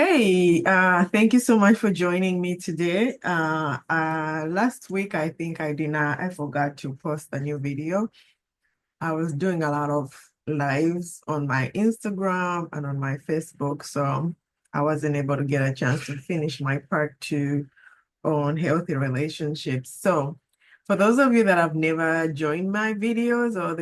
Hey, thank you so much for joining me today. Last week, I think I forgot to post a new video. I was doing a lot of lives on my Instagram and on my Facebook, so I wasn't able to get a chance to finish my part 2 on healthy relationships. So, for those of you that have never joined my videos or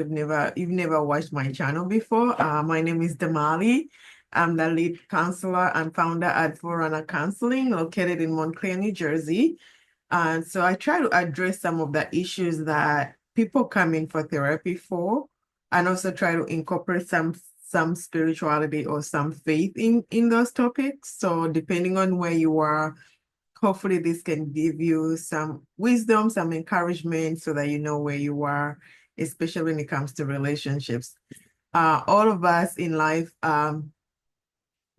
you've never watched my channel before, my name is Damali. I'm the lead counselor and founder at Forerunner Counseling, located in Montclair, New Jersey. And so I try to address some of the issues that people come in for therapy for, and also try to incorporate some spirituality or some faith in those topics. So depending on where you are, hopefully this can give you some wisdom, some encouragement so that you know where you are, especially when it comes to relationships. All of us in life,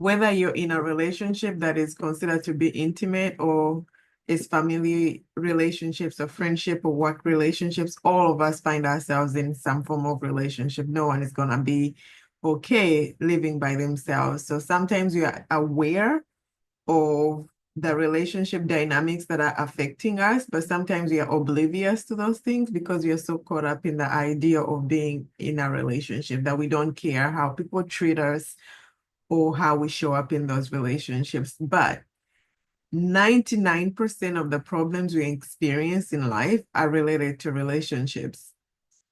whether you're in a relationship that is considered to be intimate or is family relationships or friendship or work relationships, all of us find ourselves in some form of relationship. No one is going to be okay living by themselves. So sometimes we are aware of the relationship dynamics that are affecting us, but sometimes we are oblivious to those things because we are so caught up in the idea of being in a relationship that we don't care how people treat us or how we show up in those relationships. But 99% of the problems we experience in life are related to relationships.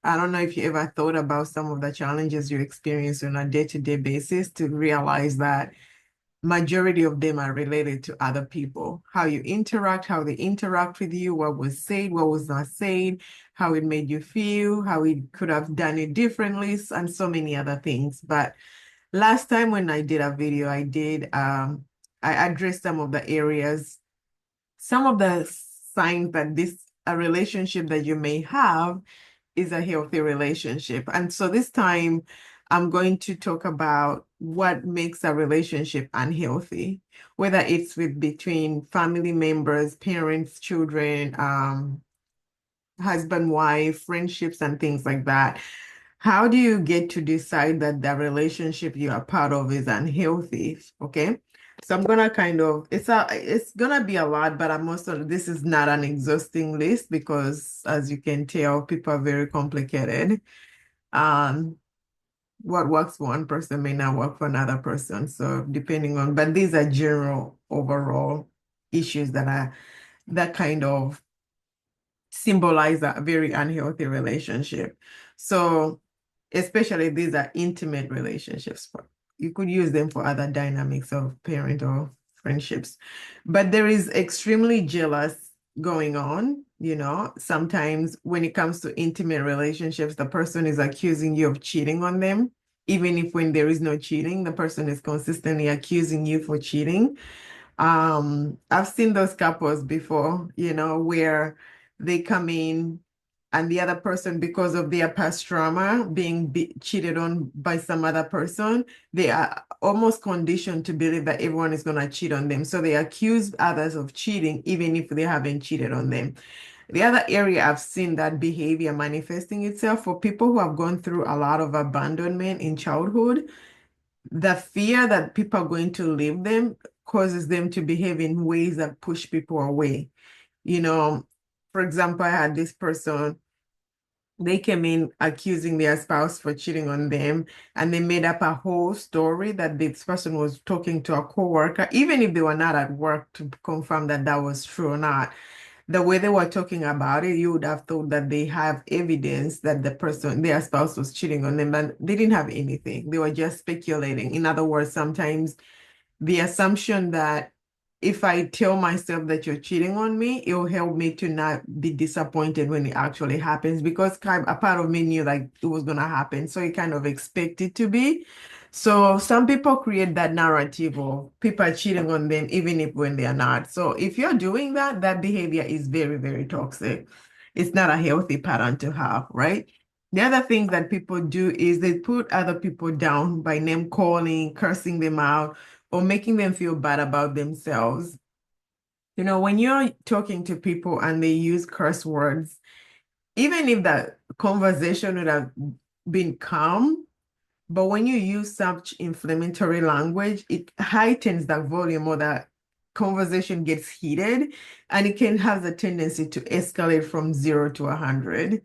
I don't know if you ever thought about some of the challenges you experience on a day-to-day basis to realize that majority of them are related to other people, how you interact, how they interact with you, what was said, what was not said, how it made you feel, how we could have done it differently, and so many other things. But last time when I did a video, I addressed some of the areas, some of the signs that this a relationship that you may have is a healthy relationship. And so this time I'm going to talk about what makes a relationship unhealthy, whether it's with between family members, parents, children, husband, wife, friendships, and things like that. How do you get to decide that the relationship you are part of is unhealthy? Okay. So I'm gonna it's gonna be a lot, but this is not an exhausting list because as you can tell, people are very complicated. Um, what works for one person may not work for another person. So but these are general overall issues that kind of symbolize a very unhealthy relationship. So especially these are intimate relationships. You could use them for other dynamics of parent or friendships. But there is extremely jealous going on, Sometimes when it comes to intimate relationships, the person is accusing you of cheating on them. Even if when there is no cheating, the person is consistently accusing you for cheating. I've seen those couples before, where they come in and the other person, because of their past trauma, being cheated on by some other person, they are almost conditioned to believe that everyone is going to cheat on them. So they accuse others of cheating, even if they haven't cheated on them. The other area I've seen that behavior manifesting itself for people who have gone through a lot of abandonment in childhood, the fear that people are going to leave them causes them to behave in ways that push people away. You know, for example, I had this person, they came in accusing their spouse for cheating on them, and they made up a whole story that this person was talking to a coworker, even if they were not at work to confirm that that was true or not. The way they were talking about it, you would have thought that they have evidence that their spouse was cheating on them, but they didn't have anything. They were just speculating. In other words, sometimes the assumption that if I tell myself that you're cheating on me, it will help me to not be disappointed when it actually happens because a part of me knew like it was gonna happen. So you kind of expect it to be. So some people create that narrative of people are cheating on them even if when they are not. So if you're doing that, that behavior is very, very toxic. It's not a healthy pattern to have, right? The other thing that people do is they put other people down by name calling, cursing them out, or making them feel bad about themselves. When you're talking to people and they use curse words, even if that conversation would have been calm, But when you use such inflammatory language, it heightens that volume, or that conversation gets heated, and it can have the tendency to escalate from 0 to 100.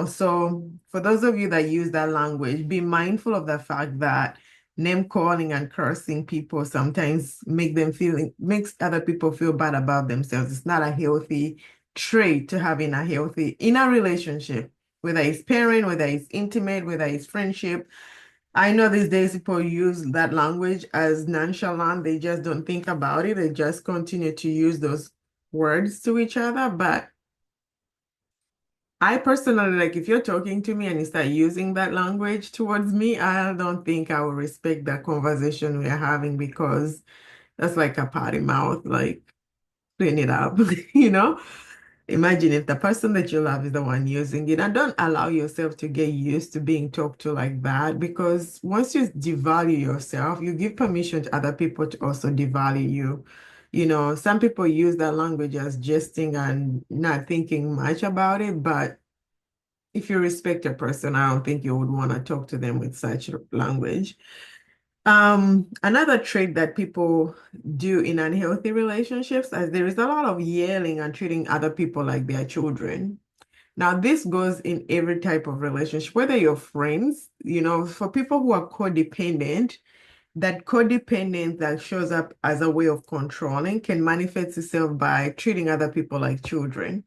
So for those of you that use that language, be mindful of the fact that name calling and cursing people sometimes makes other people feel bad about themselves. It's not a healthy trait to have in a relationship, whether it's parent, whether it's intimate, whether it's friendship. I know these days people use that language as nonchalant. They just don't think about it. They just continue to use those words to each other. But I personally, like, if you're talking to me and you start using that language towards me, I don't think I will respect that conversation we're having, because that's like a potty mouth, like, clean it up, you know? Imagine if the person that you love is the one using it, and don't allow yourself to get used to being talked to like that, because once you devalue yourself, you give permission to other people to also devalue you. Some people use that language as jesting and not thinking much about it, but if you respect a person, I don't think you would want to talk to them with such language. Another trait that people do in unhealthy relationships is there is a lot of yelling and treating other people like their children. Now, this goes in every type of relationship, whether you're friends, for people who are codependent, that codependence that shows up as a way of controlling can manifest itself by treating other people like children.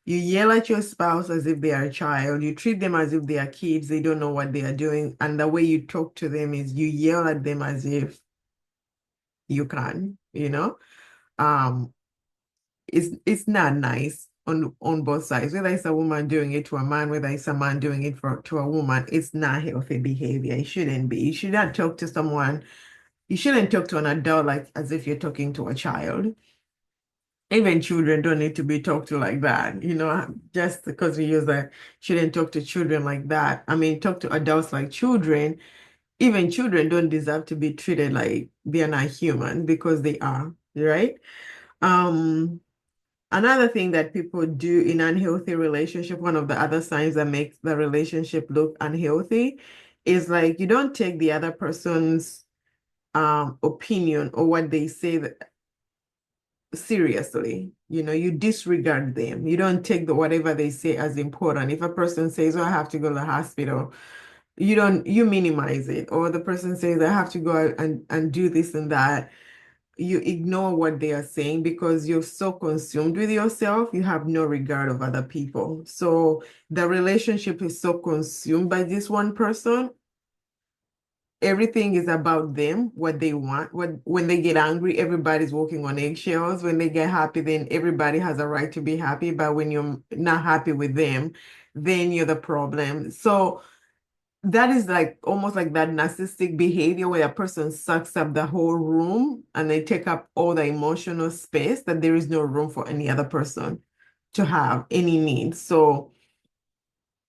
You yell at your spouse as if they are a child. You treat them as if they are kids. They don't know what they are doing. And the way you talk to them is you yell at them as if you can. Um, it's not nice on both sides. Whether it's a woman doing it to a man, whether it's a man doing it to a woman, it's not healthy behavior. It shouldn't be. You shouldn't talk to an adult like as if you're talking to a child. Even children don't need to be talked to like that, just because we use that, shouldn't talk to children like that. I mean, talk to adults like children. Even children don't deserve to be treated like they're not human, because they are, right? Um, Another thing that people do in unhealthy relationship, one of the other signs that makes the relationship look unhealthy, is like you don't take the other person's opinion or what they say seriously. You disregard them. You don't take whatever they say as important. If a person says, "Oh, I have to go to the hospital," you minimize it. Or the person says, "I have to go out and do this and that." You ignore what they are saying because you're so consumed with yourself, you have no regard of other people. So the relationship is so consumed by this one person, everything is about them, what they want. When they get angry, everybody's walking on eggshells. When they get happy, then everybody has a right to be happy. But when you're not happy with them, then you're the problem. So that is like almost like that narcissistic behavior where a person sucks up the whole room and they take up all the emotional space, that there is no room for any other person to have any needs. So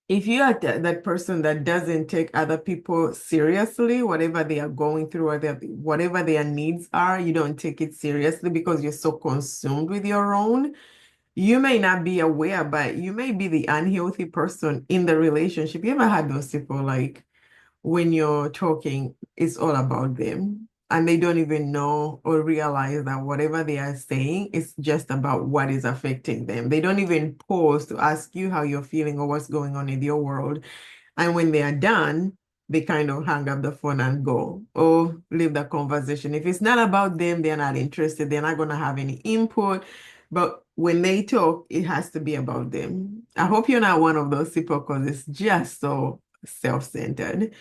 if you are that person that doesn't take other people seriously, whatever they are going through, or whatever their needs are, you don't take it seriously because you're so consumed with your own. You may not be aware, but you may be the unhealthy person in the relationship. You ever had those people like when you're talking, it's all about them. And they don't even know or realize that whatever they are saying is just about what is affecting them. They don't even pause to ask you how you're feeling or what's going on in your world. And when they are done, they kind of hang up the phone and go or leave the conversation. If it's not about them, they're not interested. They're not going to have any input. But when they talk, it has to be about them. I hope you're not one of those people, because it's just so self-centered.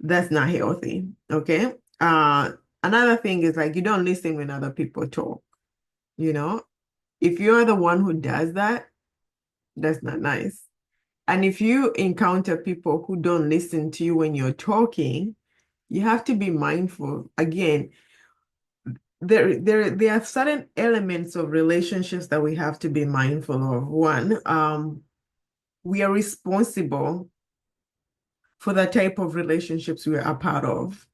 That's not healthy. Okay. Another thing is like you don't listen when other people talk. You know, if you're the one who does that, that's not nice. And if you encounter people who don't listen to you when you're talking, you have to be mindful. Again, there are certain elements of relationships that we have to be mindful of. One, we are responsible for the type of relationships we are a part of.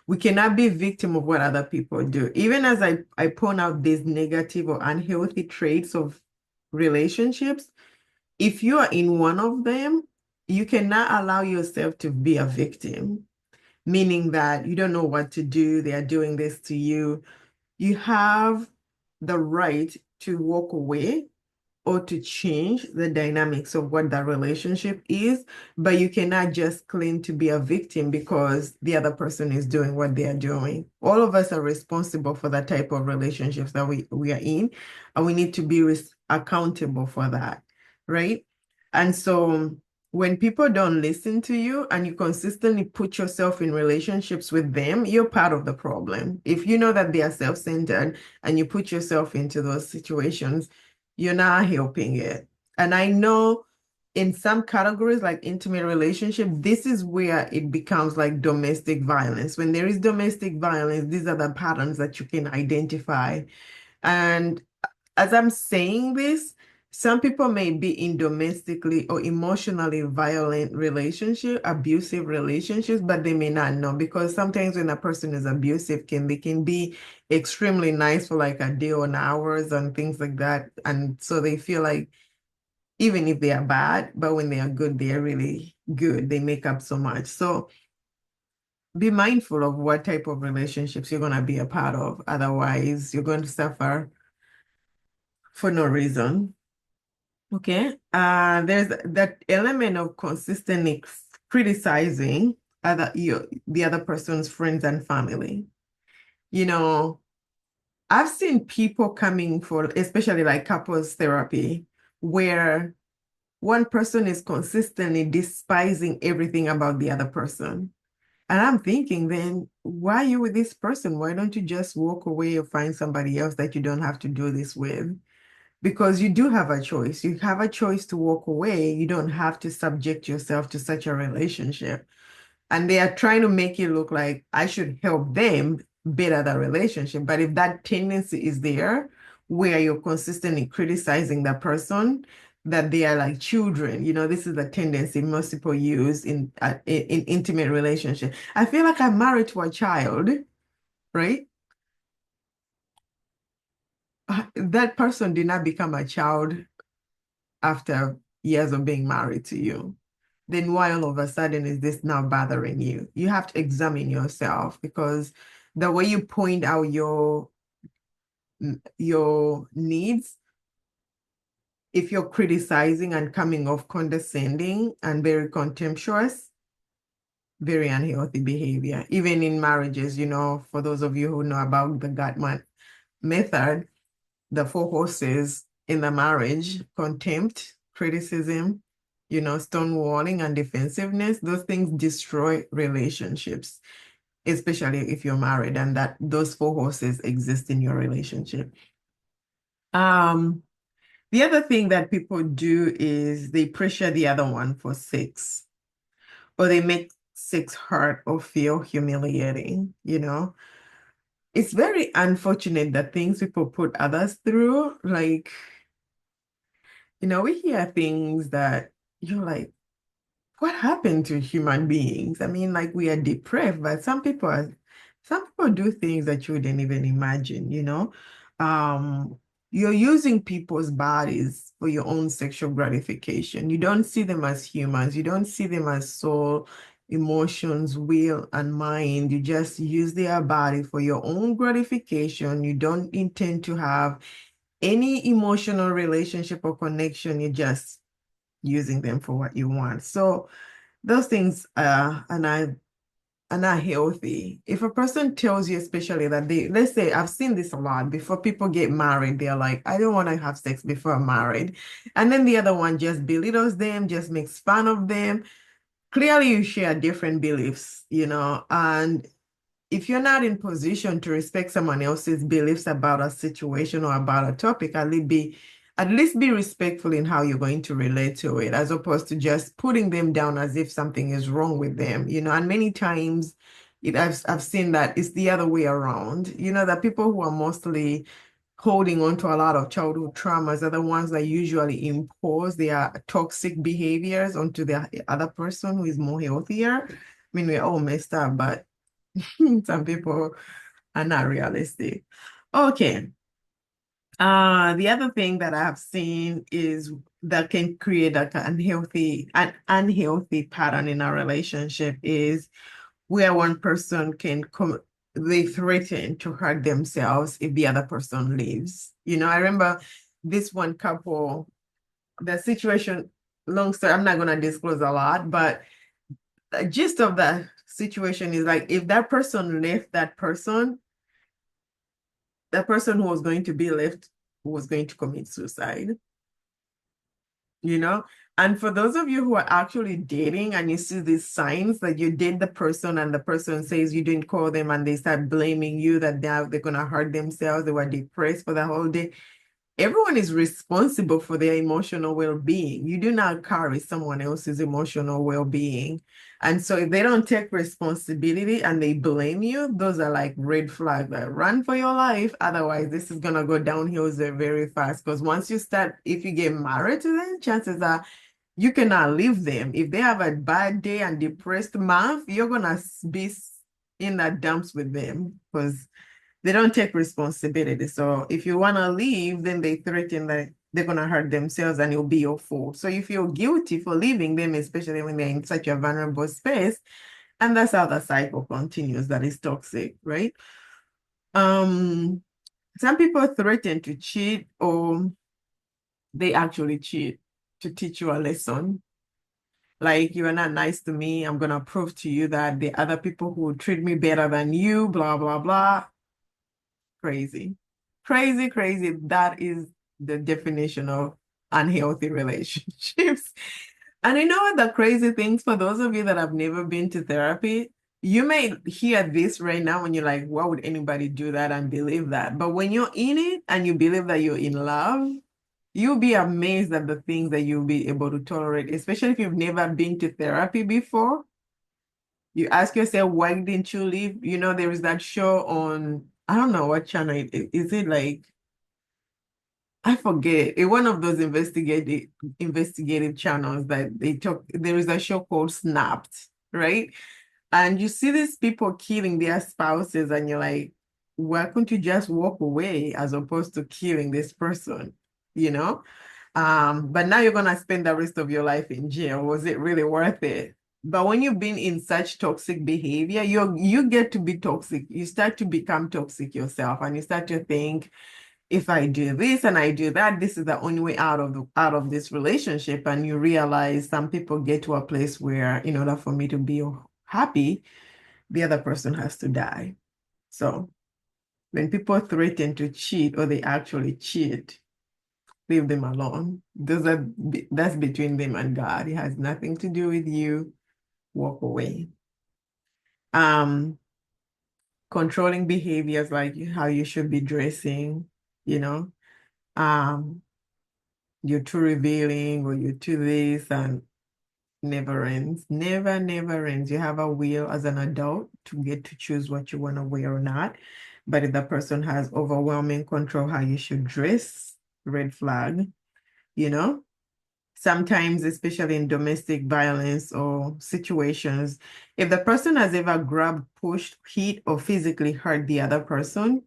We cannot be victim of what other people do. Even as I point out these negative or unhealthy traits of relationships, if you are in one of them, you cannot allow yourself to be a victim, meaning that you don't know what to do. They are doing this to you. You have the right to walk away or to change the dynamics of what that relationship is, but you cannot just claim to be a victim because the other person is doing what they are doing. All of us are responsible for the type of relationships that we are in, and we need to be accountable for that, right? And so when people don't listen to you and you consistently put yourself in relationships with them, you're part of the problem. If you know that they are self-centered and you put yourself into those situations, you're not helping it. And I know in some categories, like intimate relationship, this is where it becomes like domestic violence. When there is domestic violence, these are the patterns that you can identify. And as I'm saying this, some people may be in domestically or emotionally violent relationship, abusive relationships, but they may not know, because sometimes when a person is abusive, they can be extremely nice for like a day or hours and things like that. And so they feel like even if they are bad, but when they are good, they are really good. They make up so much. So be mindful of what type of relationships you're going to be a part of. Otherwise, you're going to suffer for no reason. Okay. There's that element of consistently criticizing the other person's friends and family. You know, I've seen people coming for, especially like couples therapy, where one person is consistently despising everything about the other person. And I'm thinking, then why are you with this person? Why don't you just walk away or find somebody else that you don't have to do this with? Because you do have a choice. You have a choice to walk away. You don't have to subject yourself to such a relationship. And they are trying to make it look like I should help them better the relationship. But if that tendency is there, where you're consistently criticizing that person, that they are like children, this is a tendency most people use in intimate relationship. I feel like I'm married to a child, right? That person did not become a child after years of being married to you. Then why all of a sudden is this now bothering you? You have to examine yourself, because the way you point out your needs, if you're criticizing and coming off condescending and very contemptuous, very unhealthy behavior. Even in marriages, for those of you who know about the Gottman method, the four horses in the marriage: contempt, criticism, stonewalling, and defensiveness. Those things destroy relationships, especially if you're married and that those four horses exist in your relationship. Um, the other thing that people do is they pressure the other one for sex, or they make sex hurt or feel humiliating, It's very unfortunate the things people put others through. Like, we hear things that you're like, what happened to human beings? I mean, like, we are depraved, but some people do things that you wouldn't even imagine. Um, you're using people's bodies for your own sexual gratification. You don't see them as humans. You don't see them as soul, emotions, will, and mind. You just use their body for your own gratification. You don't intend to have any emotional relationship or connection. You're just using them for what you want. So those things are not healthy. If a person tells you, especially that let's say, I've seen this a lot, before people get married, they're like, I don't want to have sex before I'm married. And then the other one just belittles them, just makes fun of them. Clearly, you share different beliefs, and if you're not in position to respect someone else's beliefs about a situation or about a topic, at least be respectful in how you're going to relate to it, as opposed to just putting them down as if something is wrong with them, and many times I've seen that it's the other way around, that people who are mostly holding on to a lot of childhood traumas are the ones that usually impose their toxic behaviors onto the other person who is more healthier. I mean, we're all messed up, but some people are not realistic. Okay. The other thing that I've seen is that can create like an unhealthy pattern in a relationship is where one person can come, they threaten to hurt themselves if the other person leaves. I remember this one couple, the situation, long story, I'm not gonna disclose a lot, but the gist of that situation is like if that person left that person who was going to be left was going to commit suicide, you know? And for those of you who are actually dating and you see these signs that you date the person and the person says you didn't call them and they start blaming you that they're gonna hurt themselves, they were depressed for the whole day. Everyone is responsible for their emotional well-being. You do not carry someone else's emotional well-being. And so if they don't take responsibility and they blame you, those are like red flags that run for your life. Otherwise, this is gonna go downhill very, very fast. Because once you start, if you get married to them, chances are you cannot leave them. If they have a bad day and depressed month, you're gonna be in the dumps with them because they don't take responsibility. So if you want to leave, then they threaten that they're going to hurt themselves and it'll be your fault. So you feel guilty for leaving them, especially when they're in such a vulnerable space. And that's how the cycle continues. That is toxic, right? Um, some people threaten to cheat or they actually cheat to teach you a lesson. Like, you're not nice to me. I'm going to prove to you that the other people who treat me better than you, blah, blah, blah. Crazy. Crazy, crazy. That is the definition of unhealthy relationships. And you know what the crazy things for those of you that have never been to therapy, you may hear this right now and you're like, why would anybody do that and believe that? But when you're in it and you believe that you're in love, you'll be amazed at the things that you'll be able to tolerate, especially if you've never been to therapy before. You ask yourself, why didn't you leave? There is that show on, I don't know what channel is it like, I forget. One of those investigative channels that they talk, there is a show called Snapped, right? And you see these people killing their spouses, and you're like, why couldn't you just walk away as opposed to killing this person? You know? But now you're gonna spend the rest of your life in jail. Was it really worth it? But when you've been in such toxic behavior, you get to be toxic. You start to become toxic yourself, and you start to think, if I do this and I do that, this is the only way out of this relationship. And you realize some people get to a place where, in order for me to be happy, the other person has to die. So when people threaten to cheat or they actually cheat, leave them alone. That's between them and God. It has nothing to do with you. Walk away. Controlling behaviors like how you should be dressing, you know. Um, you're too revealing or you're too this, and never ends. Never, never ends. You have a will as an adult to get to choose what you want to wear or not. But if the person has overwhelming control how you should dress, red flag, you know? Sometimes, especially in domestic violence or situations, if the person has ever grabbed, pushed, hit, or physically hurt the other person,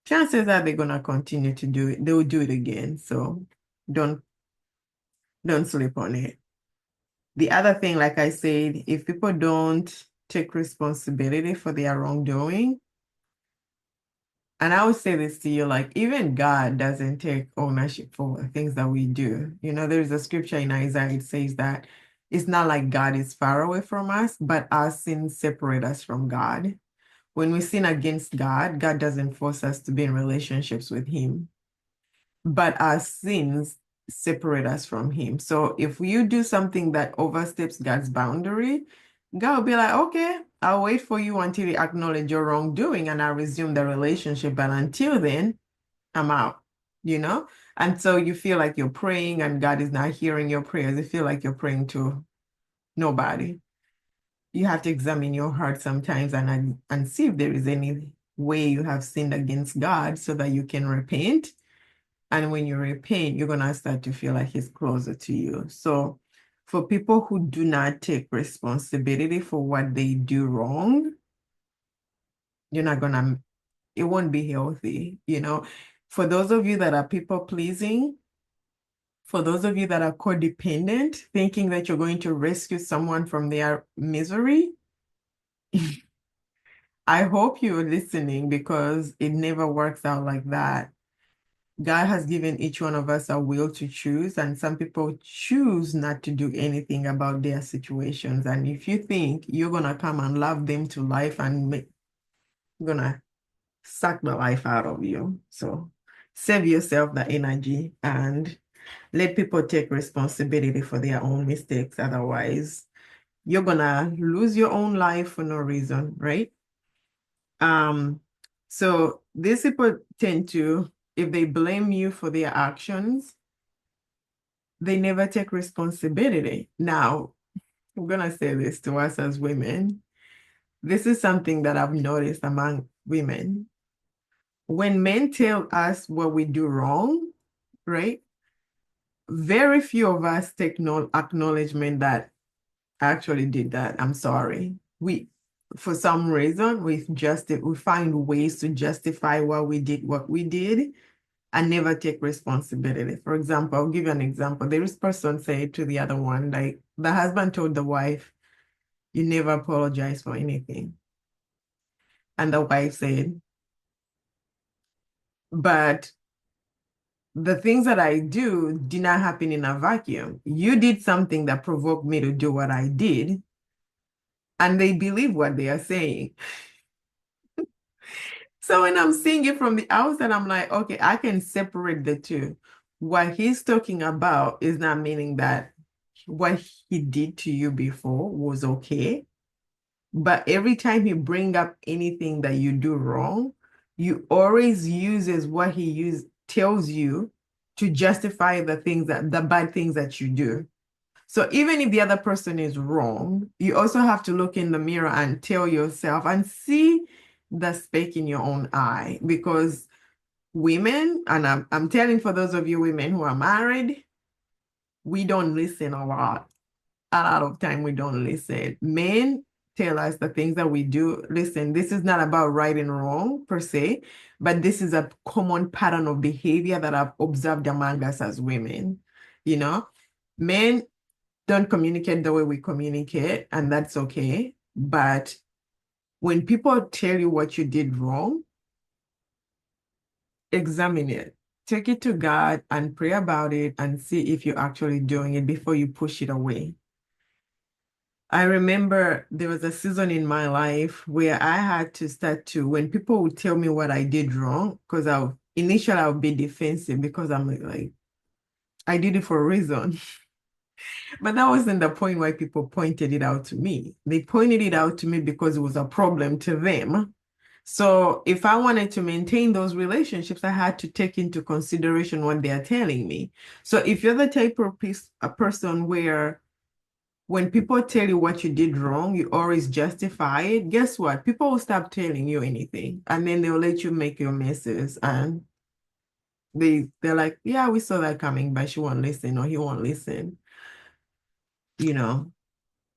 chances are they're gonna continue to do it. They will do it again. So don't don't sleep on it. The other thing, like I said, if people don't take responsibility for their wrongdoing, and I would say this to you, like even God doesn't take ownership for the things that we do. There's a scripture in Isaiah, it says that it's not like God is far away from us, but our sins separate us from God. When we sin against God, God doesn't force us to be in relationships with Him, but our sins separate us from Him. So if you do something that oversteps God's boundary, God will be like, okay, I'll wait for you until you acknowledge your wrongdoing and I'll resume the relationship. But until then, I'm out, you know? And so you feel like you're praying and God is not hearing your prayers. You feel like you're praying to nobody. You have to examine your heart sometimes and see if there is any way you have sinned against God so that you can repent. And when you repent, you're going to start to feel like He's closer to you. So for people who do not take responsibility for what they do wrong, you're not going to, it won't be healthy, For those of you that are people pleasing, For those of you that are codependent, thinking that you're going to rescue someone from their misery, I hope you're listening because it never works out like that. God has given each one of us a will to choose, and some people choose not to do anything about their situations. And if you think you're gonna come and love them to life and gonna suck the life out of you, so save yourself the energy and let people take responsibility for their own mistakes. Otherwise, you're gonna lose your own life for no reason, right? So these people tend to, if they blame you for their actions, they never take responsibility. Now, I'm gonna say this to us as women. This is something that I've noticed among women. When men tell us what we do wrong, right? Very few of us take no acknowledgement that I actually did that. I'm sorry. For some reason, we find ways to justify what we did, and never take responsibility. For example, I'll give you an example. This person said to the other one, like the husband told the wife, "You never apologize for anything." And the wife said, "But the things that I do did not happen in a vacuum. You did something that provoked me to do what I did." And they believe what they are saying. So when I'm seeing it from the outside, I'm like, okay, I can separate the two. What he's talking about is not meaning that what he did to you before was okay. But every time he bring up anything that you do wrong, you always uses what tells you to justify the bad things that you do. So even if the other person is wrong, you also have to look in the mirror and tell yourself and see the speck in your own eye. Because women, and I'm telling for those of you women who are married, we don't listen a lot. A lot of time we don't listen. Men tell us the things that we do. Listen, this is not about right and wrong per se, but this is a common pattern of behavior that I've observed among us as women. You know, men don't communicate the way we communicate, and that's okay. But when people tell you what you did wrong, examine it. Take it to God and pray about it and see if you're actually doing it before you push it away. I remember there was a season in my life where I had to start to, when people would tell me what I did wrong, because initially I would be defensive because I'm like, I did it for a reason. But that wasn't the point why people pointed it out to me. They pointed it out to me because it was a problem to them. So if I wanted to maintain those relationships, I had to take into consideration what they are telling me. So if you're the type of a person where when people tell you what you did wrong, you always justify it, guess what? People will stop telling you anything, and then they'll let you make your messes. And they're like, yeah, we saw that coming, but she won't listen or he won't listen. You know,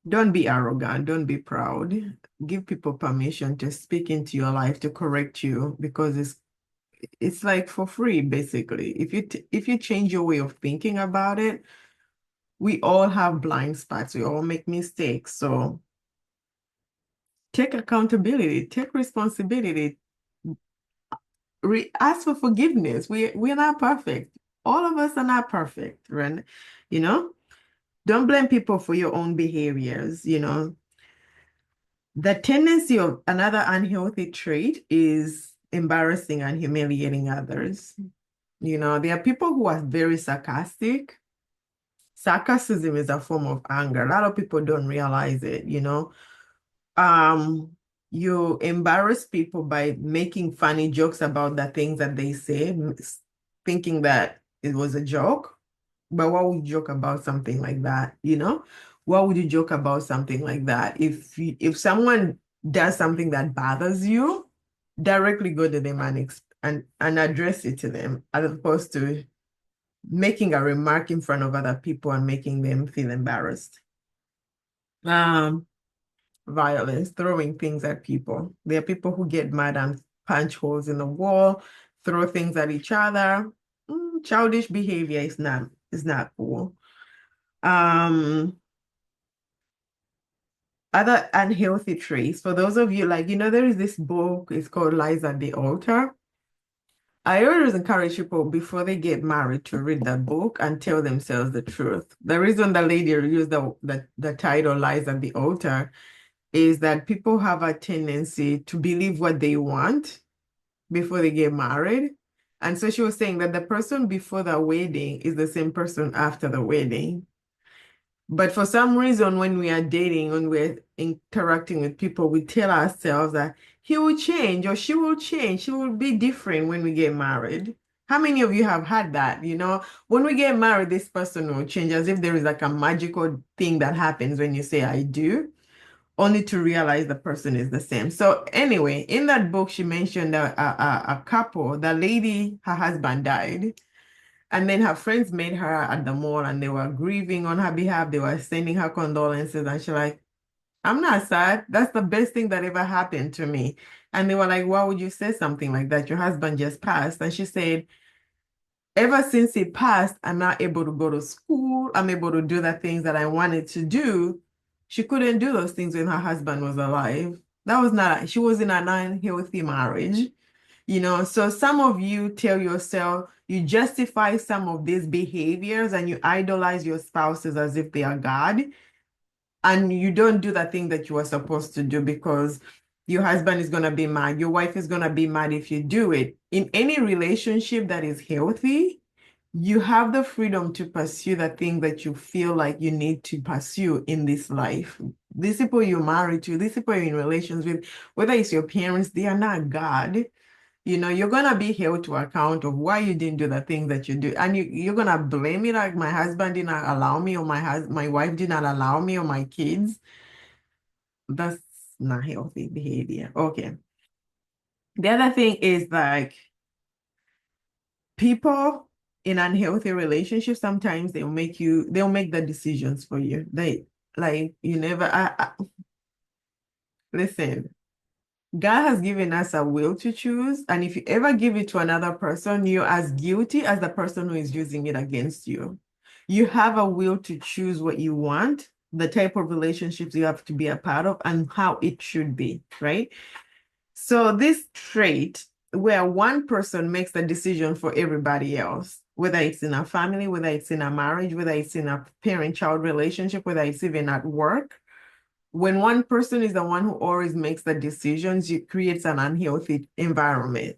don't be arrogant, don't be proud. Give people permission to speak into your life to correct you because it's like for free, basically. If you change your way of thinking about it, we all have blind spots, we all make mistakes. So take accountability, take responsibility, ask for forgiveness. We're not perfect. All of us are not perfect, right? You know, don't blame people for your own behaviors, you know. The tendency of another unhealthy trait is embarrassing and humiliating others. You know, there are people who are very sarcastic. Sarcasm is a form of anger. A lot of people don't realize it, you know. Um, you embarrass people by making funny jokes about the things that they say, thinking that it was a joke. But why would you joke about something like that, you know? Why would you joke about something like that? If someone does something that bothers you, directly go to them and address it to them, as opposed to making a remark in front of other people and making them feel embarrassed. Um, Violence, throwing things at people. There are people who get mad and punch holes in the wall, throw things at each other. Childish behavior is not It's not cool. Um, Other unhealthy traits. For those of you, like, there is this book, it's called Lies at the Altar. I always encourage people before they get married to read that book and tell themselves the truth. The reason the lady used the title Lies at the Altar is that people have a tendency to believe what they want before they get married. And so she was saying that the person before the wedding is the same person after the wedding. But for some reason, when we are dating, when we're interacting with people, we tell ourselves that he will change or she will change. She will be different when we get married. How many of you have had that? When we get married, this person will change as if there is like a magical thing that happens when you say, I do, only to realize the person is the same. So anyway, in that book, she mentioned a couple, the lady, her husband died. And then her friends met her at the mall and they were grieving on her behalf. They were sending her condolences. And she's like, I'm not sad. That's the best thing that ever happened to me. And they were like, why would you say something like that? Your husband just passed. And she said, ever since he passed, I'm not able to go to school. I'm able to do the things that I wanted to do. She couldn't do those things when her husband was alive. She was in an unhealthy marriage. So some of you tell yourself, you justify some of these behaviors and you idolize your spouses as if they are God. And you don't do the thing that you are supposed to do because your husband is going to be mad. Your wife is going to be mad if you do it. In any relationship that is healthy, you have the freedom to pursue the thing that you feel like you need to pursue in this life. These people you're married to, these people you're in relations with, whether it's your parents, they are not God. You're gonna be held to account of why you didn't do the thing that you do, and you're gonna blame me like my husband did not allow me, or my wife did not allow me, or my kids. That's not healthy behavior. Okay. The other thing is like people in unhealthy relationships, sometimes they'll make the decisions for you. They like you never listen. God has given us a will to choose, and if you ever give it to another person, you're as guilty as the person who is using it against you. You have a will to choose what you want, the type of relationships you have to be a part of, and how it should be, right? So this trait where one person makes the decision for everybody else, whether it's in a family, whether it's in a marriage, whether it's in a parent-child relationship, whether it's even at work, when one person is the one who always makes the decisions, it creates an unhealthy environment.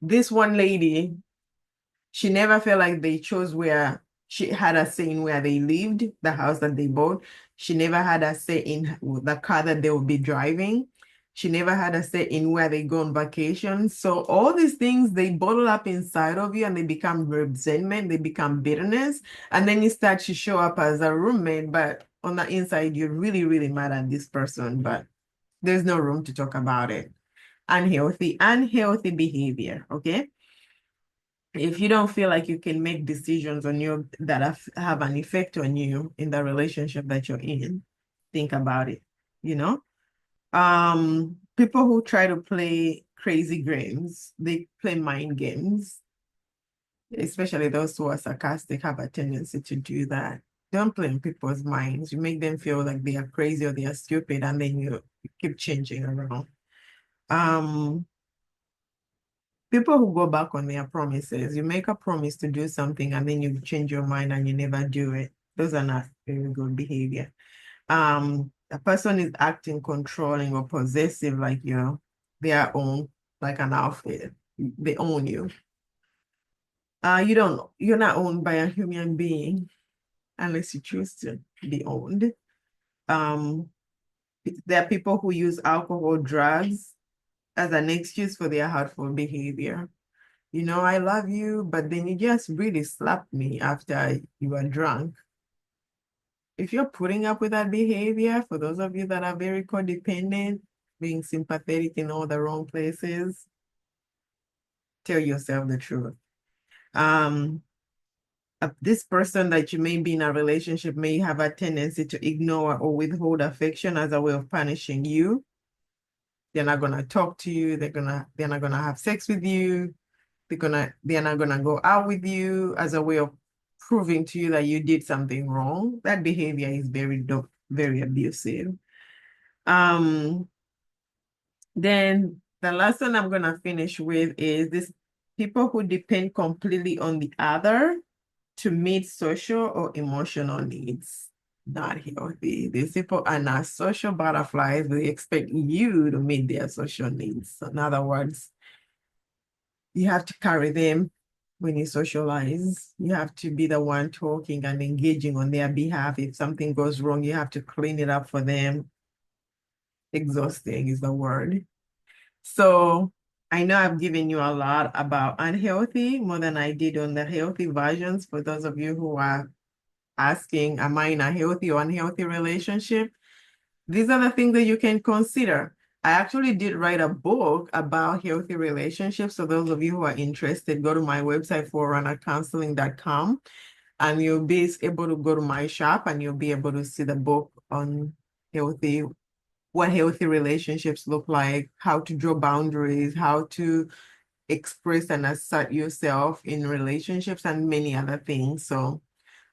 This one lady, she never felt like they chose where she had a say in where they lived, the house that they bought. She never had a say in the car that they would be driving. She never had a say in where they go on vacation. So all these things, they bottle up inside of you and they become resentment, they become bitterness. And then you start to show up as a roommate, but on the inside, you're really, really mad at this person, but there's no room to talk about it. Unhealthy behavior, okay? If you don't feel like you can make decisions on you that have an effect on you in the relationship that you're in, think about it, you know? People who try to play crazy games, they play mind games, especially those who are sarcastic have a tendency to do that. Don't play in people's minds. You make them feel like they are crazy or they are stupid, and then you keep changing around. People who go back on their promises, you make a promise to do something and then you change your mind and you never do it. Those are not very good behavior. A person is acting controlling or possessive, like they are owned like an outfit. They own you. You're not owned by a human being unless you choose to be owned. Um, there are people who use alcohol, drugs as an excuse for their hurtful behavior. I love you, but then you just really slapped me after you were drunk. If you're putting up with that behavior, for those of you that are very codependent, being sympathetic in all the wrong places, tell yourself the truth. This person that you may be in a relationship may have a tendency to ignore or withhold affection as a way of punishing you. They're not gonna talk to you. They're not gonna have sex with you. They're not gonna go out with you as a way of proving to you that you did something wrong, that behavior is very abusive. Then the last one I'm gonna finish with is this: people who depend completely on the other to meet social or emotional needs. Not healthy. These people are not social butterflies. They expect you to meet their social needs. So in other words, you have to carry them when you socialize. You have to be the one talking and engaging on their behalf. If something goes wrong, you have to clean it up for them. Exhausting is the word. So I know I've given you a lot about unhealthy, more than I did on the healthy versions. For those of you who are asking, am I in a healthy or unhealthy relationship? These are the things that you can consider. I actually did write a book about healthy relationships. So those of you who are interested, go to my website, forerunnercounseling.com, and you'll be able to go to my shop and you'll be able to see the book on healthy, what healthy relationships look like, how to draw boundaries, how to express and assert yourself in relationships, and many other things. So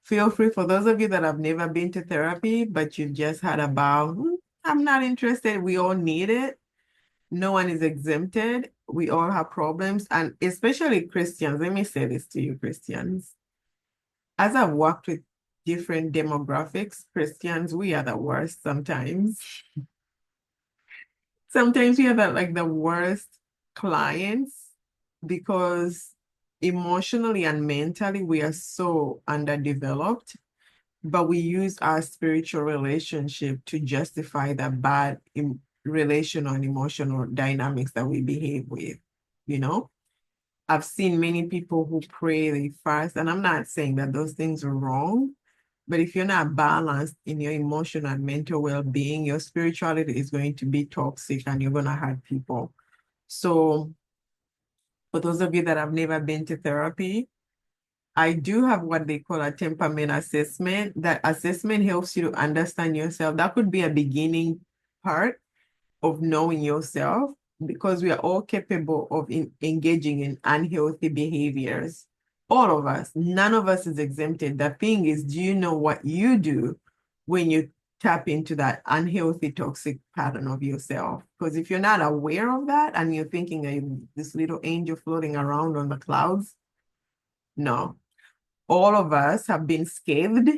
feel free, for those of you that have never been to therapy, but you've just heard about, I'm not interested. We all need it. No one is exempted. We all have problems. And especially Christians, let me say this to you, Christians. As I've worked with different demographics, Christians, we are the worst sometimes. Sometimes we have like the worst clients because emotionally and mentally we are so underdeveloped, but we use our spiritual relationship to justify the bad relational and emotional dynamics that we behave with, you know? I've seen many people who pray, they fast, and I'm not saying that those things are wrong, but if you're not balanced in your emotional and mental well-being, your spirituality is going to be toxic and you're going to hurt people. So for those of you that have never been to therapy, I do have what they call a temperament assessment. That assessment helps you to understand yourself. That could be a beginning part of knowing yourself, because we are all capable of engaging in unhealthy behaviors. All of us, none of us is exempted. The thing is, do you know what you do when you tap into that unhealthy, toxic pattern of yourself? Because if you're not aware of that and you're thinking this little angel floating around on the clouds, no. All of us have been scathed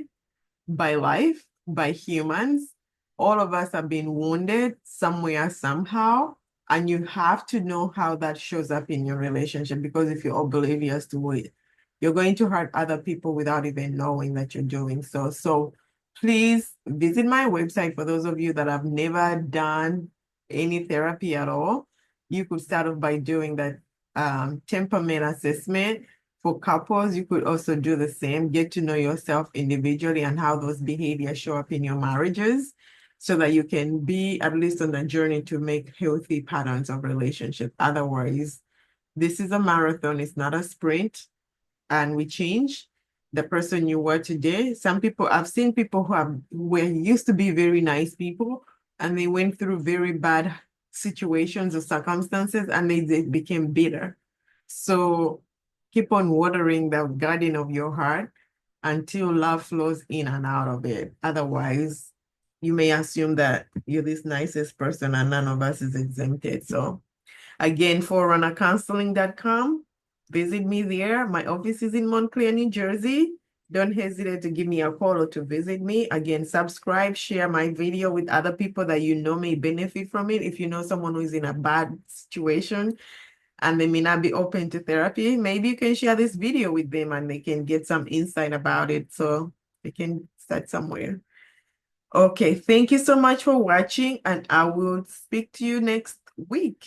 by life, by humans. All of us have been wounded somewhere, somehow. And you have to know how that shows up in your relationship, because if you're oblivious to it, you're going to hurt other people without even knowing that you're doing so. So please visit my website. For those of you that have never done any therapy at all, you could start off by doing that temperament assessment. For couples, you could also do the same, get to know yourself individually and how those behaviors show up in your marriages, so that you can be at least on the journey to make healthy patterns of relationship. Otherwise, this is a marathon, it's not a sprint, and we change. The person you were today, some people, I've seen people who were used to be very nice people, and they went through very bad situations or circumstances, and they became bitter. So keep on watering the garden of your heart until love flows in and out of it. Otherwise, you may assume that you're this nicest person and none of us is exempted. So again, forerunnercounseling.com. Visit me there. My office is in Montclair, New Jersey. Don't hesitate to give me a call or to visit me. Again, subscribe, share my video with other people that you know may benefit from it. If you know someone who is in a bad situation and they may not be open to therapy, maybe you can share this video with them and they can get some insight about it so they can start somewhere. Okay, thank you so much for watching, and I will speak to you next week.